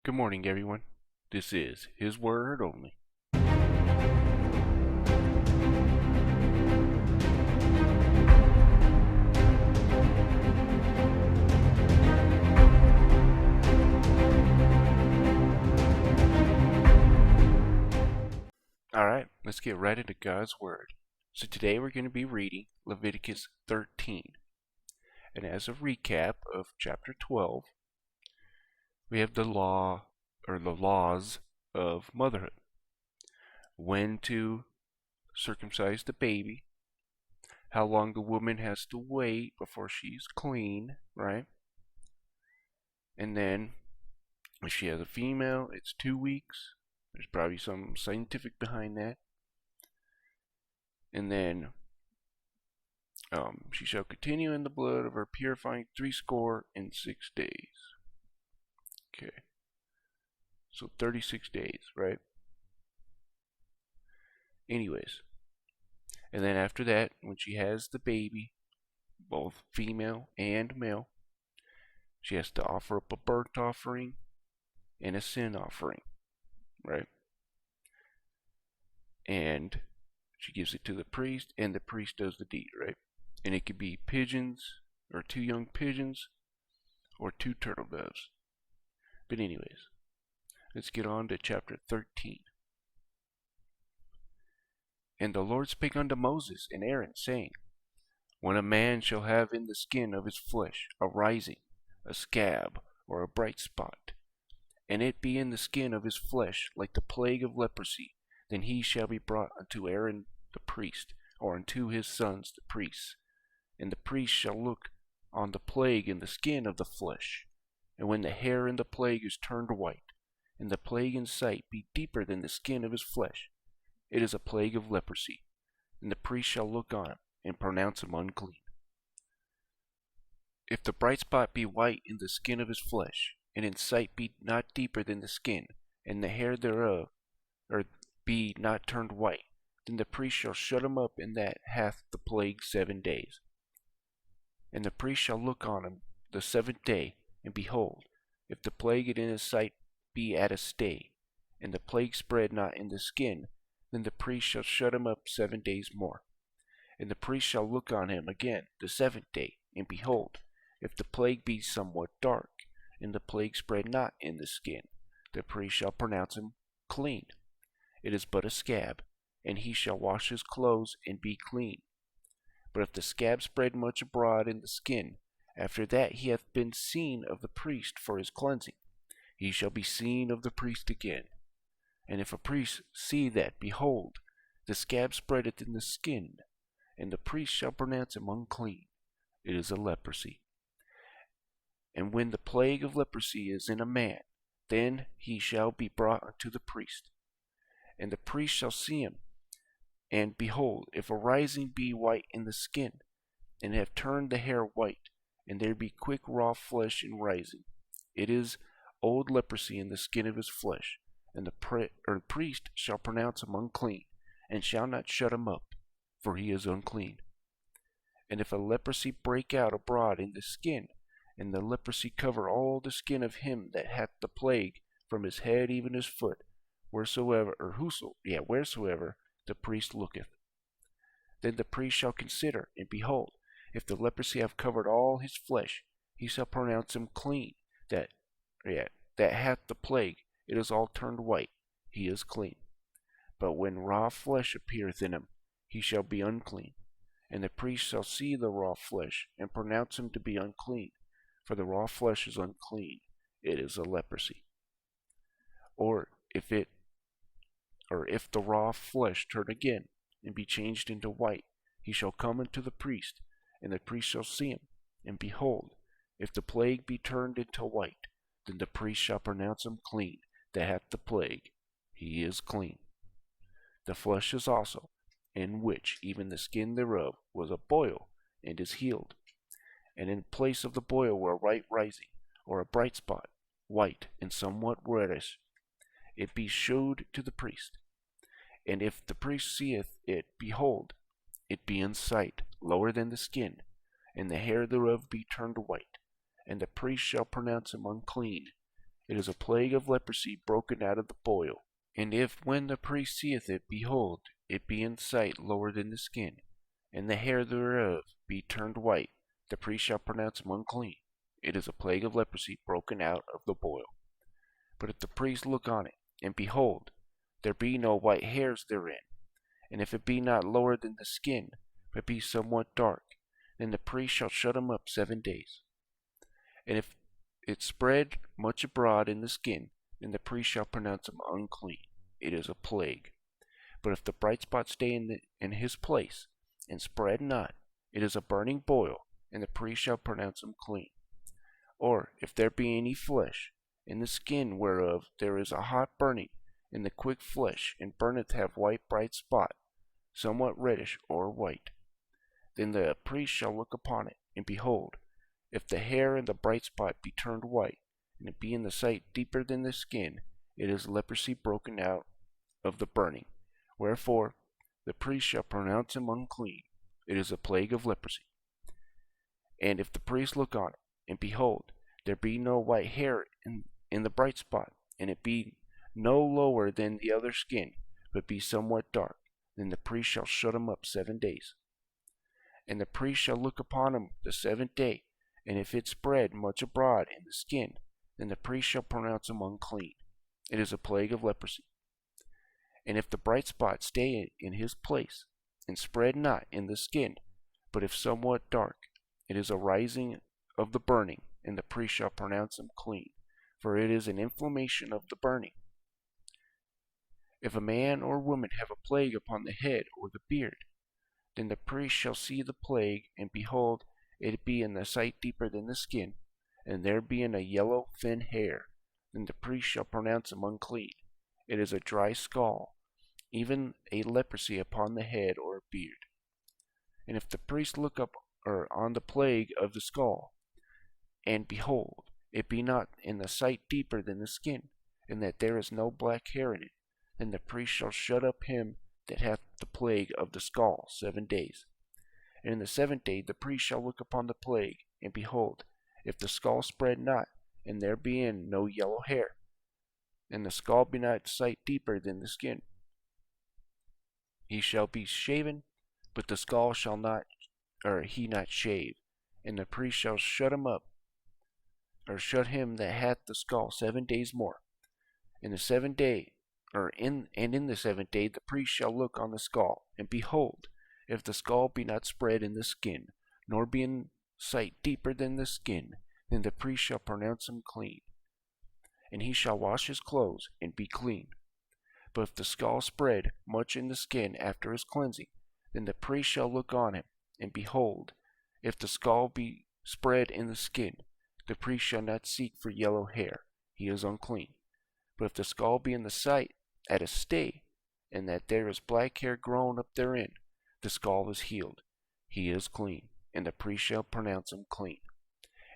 Good morning, everyone. This is His Word Only. Alright, let's get right into God's Word. So today we're going to be reading Leviticus 13. And as a recap of chapter 12, we have the laws of motherhood. When to circumcise the baby, how long the woman has to wait before she's clean, right? And then if she has a female, it's 2 weeks. There's probably some scientific behind that. And then she shall continue in the blood of her purifying 60 days. Okay. So 36 days, right? Anyways. And then after that, when she has the baby, both female and male, she has to offer up a burnt offering and a sin offering, right? And she gives it to the priest, and the priest does the deed, right? And it could be pigeons, or 2 young pigeons, or 2 turtle doves. But anyways, let's get on to chapter 13. And the Lord spake unto Moses and Aaron, saying, When a man shall have in the skin of his flesh a rising, a scab, or a bright spot, and it be in the skin of his flesh like the plague of leprosy, then he shall be brought unto Aaron the priest, or unto his sons the priests. And the priest shall look on the plague in the skin of the flesh. And when the hair in the plague is turned white, and the plague in sight be deeper than the skin of his flesh, it is a plague of leprosy. And the priest shall look on him, and pronounce him unclean. If the bright spot be white in the skin of his flesh, and in sight be not deeper than the skin, and the hair thereof be not turned white, then the priest shall shut him up in that hath the plague 7 days. And the priest shall look on him the 7th day, and behold, if the plague in his sight be at a stay, and the plague spread not in the skin, then the priest shall shut him up 7 days more. And the priest shall look on him again the 7th day, and behold, if the plague be somewhat dark, and the plague spread not in the skin, the priest shall pronounce him clean. It is but a scab, and he shall wash his clothes and be clean. But if the scab spread much abroad in the skin, after that he hath been seen of the priest for his cleansing, he shall be seen of the priest again. And if a priest see that, behold, the scab spreadeth in the skin, and the priest shall pronounce him unclean, it is a leprosy. And when the plague of leprosy is in a man, then he shall be brought unto the priest. And the priest shall see him, and behold, if a rising be white in the skin, and have turned the hair white, and there be quick raw flesh in rising, it is old leprosy in the skin of his flesh, and the priest shall pronounce him unclean, and shall not shut him up, for he is unclean. And if a leprosy break out abroad in the skin, and the leprosy cover all the skin of him that hath the plague, from his head even his foot, wheresoever the priest looketh, then the priest shall consider, and behold, if the leprosy have covered all his flesh, he shall pronounce him clean. That hath the plague, it is all turned white, he is clean. But when raw flesh appeareth in him, he shall be unclean. And the priest shall see the raw flesh, and pronounce him to be unclean, for the raw flesh is unclean, it is a leprosy. Or if the raw flesh turn again, and be changed into white, he shall come unto the priest, and the priest shall see him. And behold, if the plague be turned into white, then the priest shall pronounce him clean that hath the plague, he is clean. The flesh is also, in which even the skin thereof was a boil, and is healed. And in place of the boil were a white rising, or a bright spot, white and somewhat reddish, it be shewed to the priest. And if the priest seeth it, behold, it be in sight lower than the skin, and the hair thereof be turned white, and the priest shall pronounce him unclean, It is a plague of leprosy broken out of the boil. And if when the priest seeth it, behold, it be in sight lower than the skin, and the hair thereof be turned white, the priest shall pronounce him unclean. It is a plague of leprosy broken out of the boil. But if the priest look on it, and behold, there be no white hairs therein, and if it be not lower than the skin, but be somewhat dark, then the priest shall shut him up 7 days. And if it spread much abroad in the skin, then the priest shall pronounce him unclean. It is a plague. But if the bright spot stay in his place, and spread not, it is a burning boil, and the priest shall pronounce him clean. Or if there be any flesh, in the skin whereof there is a hot burning, in the quick flesh, and burneth have white bright spot, somewhat reddish or white, then the priest shall look upon it, and behold, if the hair and the bright spot be turned white, and it be in the sight deeper than the skin, it is leprosy broken out of the burning. Wherefore the priest shall pronounce him unclean. It is a plague of leprosy. And if the priest look on it, and behold, there be no white hair in the bright spot, and it be no lower than the other skin, but be somewhat dark, then the priest shall shut him up 7 days. And the priest shall look upon him the 7th day, and if it spread much abroad in the skin, then the priest shall pronounce him unclean. It is a plague of leprosy. And if the bright spot stay in his place, and spread not in the skin, but if somewhat dark, it is a rising of the burning, and the priest shall pronounce him clean, for it is an inflammation of the burning. If a man or woman have a plague upon the head or the beard, then the priest shall see the plague, and behold, it be in the sight deeper than the skin, and there be in a yellow thin hair, then the priest shall pronounce him unclean. It is a dry scall, even a leprosy upon the head or beard. And if the priest look up on the plague of the skull, and behold, it be not in the sight deeper than the skin, and that there is no black hair in it, then the priest shall shut up him that hath the plague of the skull 7 days. And in the 7th day the priest shall look upon the plague, and behold, if the skull spread not, and there be in no yellow hair, and the skull be not sight deeper than the skin, he shall be shaven, but the skull shall not, he not shave, and the priest shall shut him up, shut him that hath the skull 7 days more. In the 7th day, in the 7th day, the priest shall look on the skull, and behold, if the skull be not spread in the skin, nor be in sight deeper than the skin, then the priest shall pronounce him clean. And he shall wash his clothes, and be clean. But if the skull spread much in the skin after his cleansing, then the priest shall look on him, and behold, if the skull be spread in the skin, the priest shall not seek for yellow hair, he is unclean. But if the skull be in the sight at a stay, and that there is black hair grown up therein, the skull is healed, he is clean, and the priest shall pronounce him clean.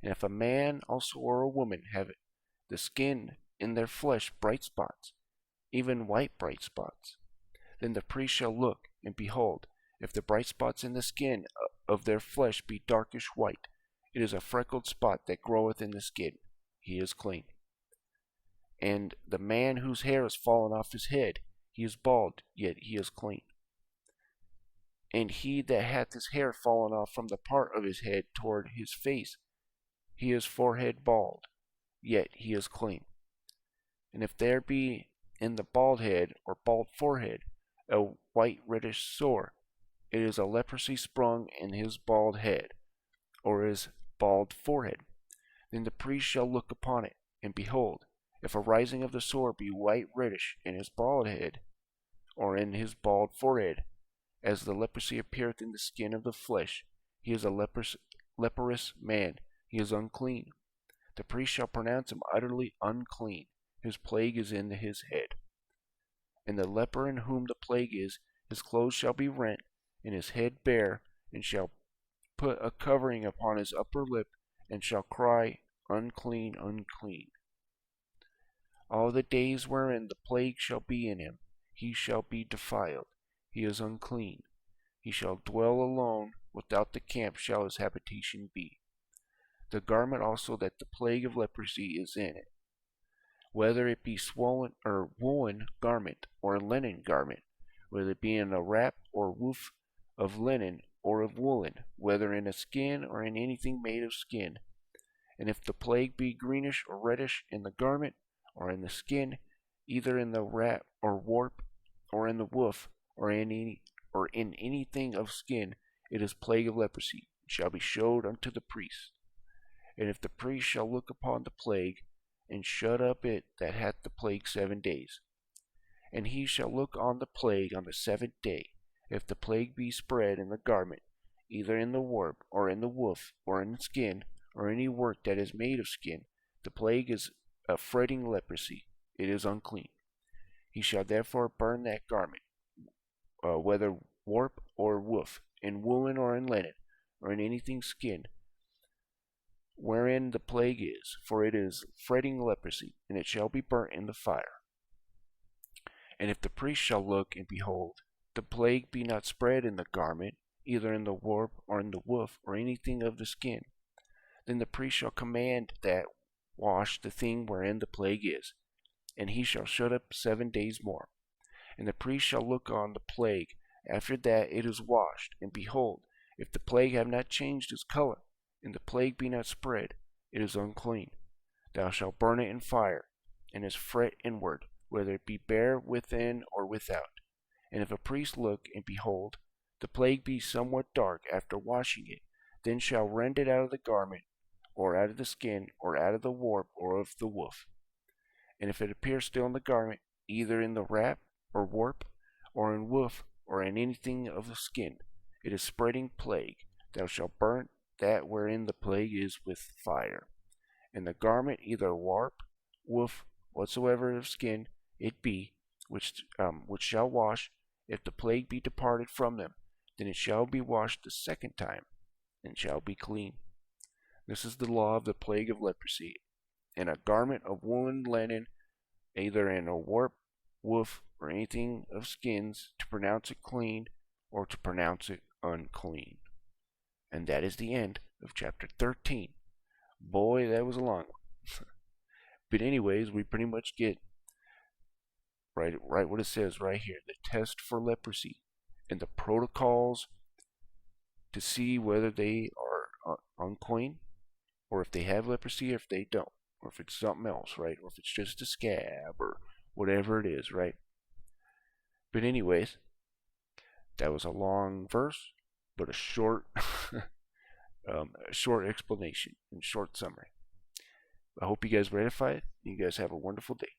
And if a man also or a woman have the skin in their flesh bright spots, even white bright spots, then the priest shall look, and behold, if the bright spots in the skin of their flesh be darkish white, it is a freckled spot that groweth in the skin, he is clean. And the man whose hair is fallen off his head, he is bald, yet he is clean. And he that hath his hair fallen off from the part of his head toward his face, he is forehead bald, yet he is clean. And if there be in the bald head or bald forehead a white reddish sore, it is a leprosy sprung in his bald head, or his bald forehead. Then the priest shall look upon it, and behold, if a rising of the sore be white reddish in his bald head, or in his bald forehead, as the leprosy appeareth in the skin of the flesh, he is a leprous man, he is unclean. The priest shall pronounce him utterly unclean, his plague is in his head. And the leper in whom the plague is, his clothes shall be rent, and his head bare, and shall put a covering upon his upper lip, and shall cry, Unclean, unclean. All the days wherein the plague shall be in him, he shall be defiled, he is unclean. He shall dwell alone, without the camp shall his habitation be. The garment also that the plague of leprosy is in it, whether it be swollen or woolen garment or a linen garment, whether it be in a wrap or woof of linen or of woolen, whether in a skin or in anything made of skin. And if the plague be greenish or reddish in the garment or in the skin, either in the wrap or warp or in the woof or in anything of skin, it is plague of leprosy, and shall be showed unto the priest. And if the priest shall look upon the plague, and shut up it that hath the plague 7 days, and he shall look on the plague on the 7th day, if the plague be spread in the garment, either in the warp, or in the woof, or in the skin, or any work that is made of skin, the plague is a fretting leprosy, it is unclean. He shall therefore burn that garment, whether warp or woof, in woolen or in linen, or in anything skin, wherein the plague is, for it is fretting leprosy, and it shall be burnt in the fire. And if the priest shall look, and behold, the plague be not spread in the garment, either in the warp, or in the woof, or anything of the skin, then the priest shall command that wash the thing wherein the plague is, and he shall shut up 7 days more. And the priest shall look on the plague after that it is washed, and behold, if the plague have not changed its color, and the plague be not spread, it is unclean. Thou shalt burn it in fire, and is fret inward, whether it be bare within or without. And if a priest look, and behold, the plague be somewhat dark after washing it, then shall rend it out of the garment, or out of the skin, or out of the warp, or of the woof. And if it appear still in the garment, either in the wrap, or warp, or in woof, or in anything of the skin, it is spreading plague. Thou shalt burn that wherein the plague is with fire. And the garment, either warp, woof, whatsoever of skin it be, which shall wash, if the plague be departed from them, then it shall be washed the 2nd time, and shall be clean. This is the law of the plague of leprosy. And a garment of woolen linen, either in a warp, woof, or anything of skins, to pronounce it clean, or to pronounce it unclean. And that is the end of chapter 13. Boy, that was a long one. But anyways, we pretty much get right what it says right here. The test for leprosy and the protocols to see whether they are unclean, or if they have leprosy, or if they don't, or if it's something else, right? Or if it's just a scab, or whatever it is, right? But anyways, that was a long verse, but a short, short explanation and short summary. I hope you guys ratify it. You guys have a wonderful day.